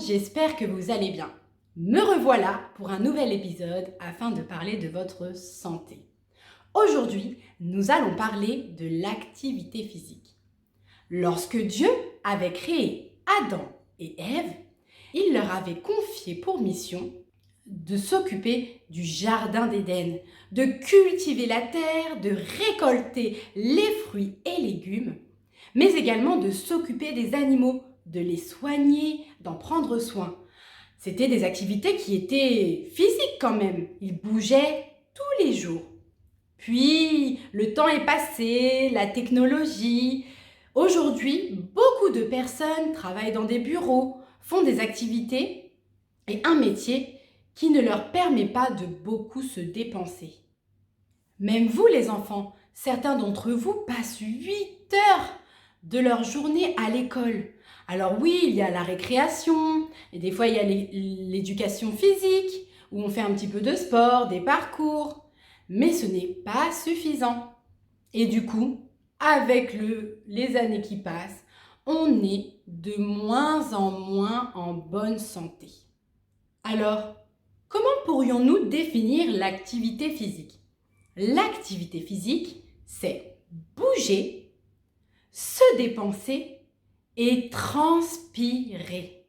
j'espère que vous allez bien. Me revoilà pour un nouvel épisode afin de parler de votre santé. Aujourd'hui, nous allons parler de l'activité physique. Lorsque Dieu avait créé Adam et Ève, il leur avait confié pour mission de s'occuper du jardin d'Éden, de cultiver la terre, de récolter les fruits et légumes, mais également de s'occuper des animaux, de les soigner, d'en prendre soin. C'était des activités qui étaient physiques quand même. Ils bougeaient tous les jours. Puis, le temps est passé, la technologie. Aujourd'hui, beaucoup de personnes travaillent dans des bureaux, font des activités et un métier qui ne leur permet pas de beaucoup se dépenser. Même vous les enfants, certains d'entre vous passent 8 heures de leur journée à l'école. Alors oui, il y a la récréation, et des fois il y a l'éducation physique, où on fait un petit peu de sport, des parcours, mais ce n'est pas suffisant. Et du coup, avec les années qui passent, on est de moins en moins en bonne santé. Alors, comment pourrions-nous définir l'activité physique ? L'activité physique, c'est bouger, se dépenser et transpirer.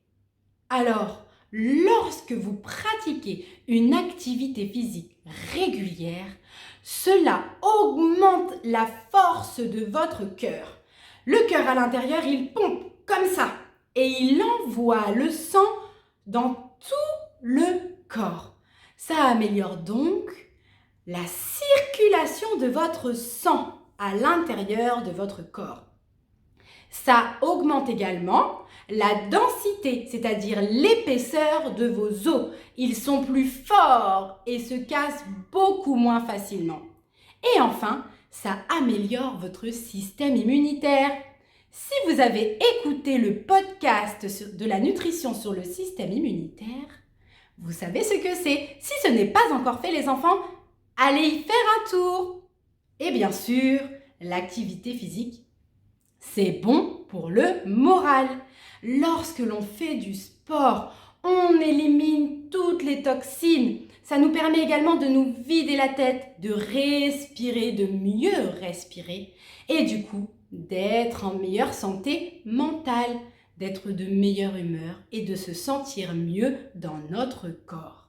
Alors, lorsque vous pratiquez une activité physique régulière, cela augmente la force de votre cœur. Le cœur à l'intérieur, il pompe comme ça et il envoie le sang dans tout le corps. Ça améliore donc la circulation de votre sang à l'intérieur de votre corps. Ça augmente également la densité, c'est-à-dire l'épaisseur de vos os. Ils sont plus forts et se cassent beaucoup moins facilement. Et enfin, ça améliore votre système immunitaire. Si vous avez écouté le podcast de la nutrition sur le système immunitaire, vous savez ce que c'est. Si ce n'est pas encore fait les enfants, allez y faire un tour. Et bien sûr, l'activité physique, c'est bon pour le moral. Lorsque l'on fait du sport, on élimine toutes les toxines. Ça nous permet également de nous vider la tête, de respirer, de mieux respirer et du coup d'être en meilleure santé mentale, d'être de meilleure humeur et de se sentir mieux dans notre corps.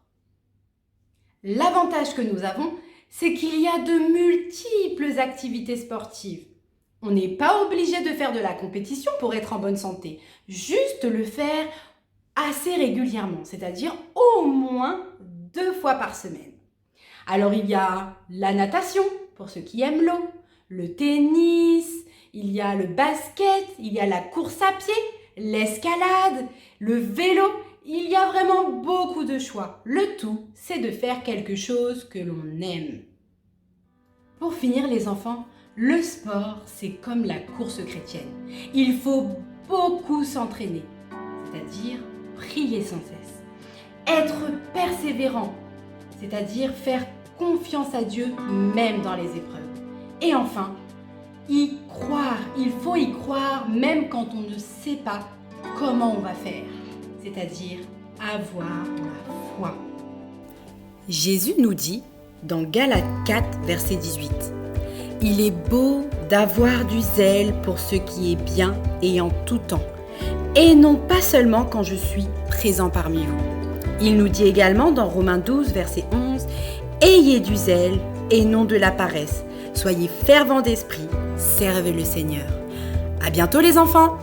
L'avantage que nous avons, c'est qu'il y a de multiples activités sportives. On n'est pas obligé de faire de la compétition pour être en bonne santé, juste le faire assez régulièrement, c'est-à-dire au moins 2 fois par semaine. Alors il y a la natation, pour ceux qui aiment l'eau, le tennis, il y a le basket, il y a la course à pied, l'escalade, le vélo. Il y a vraiment beaucoup de choix. Le tout, c'est de faire quelque chose que l'on aime. Pour finir les enfants, le sport, c'est comme la course chrétienne. Il faut beaucoup s'entraîner, c'est-à-dire prier sans cesse. Être persévérant, c'est-à-dire faire confiance à Dieu même dans les épreuves. Et enfin, y croire. Il faut y croire même quand on ne sait pas comment on va faire, c'est-à-dire avoir la foi. Jésus nous dit dans Galates 4, verset 18, « Il est beau d'avoir du zèle pour ce qui est bien et en tout temps, et non pas seulement quand je suis présent parmi vous. » Il nous dit également dans Romains 12, verset 11, « Ayez du zèle et non de la paresse. Soyez fervents d'esprit, servez le Seigneur. » À bientôt les enfants!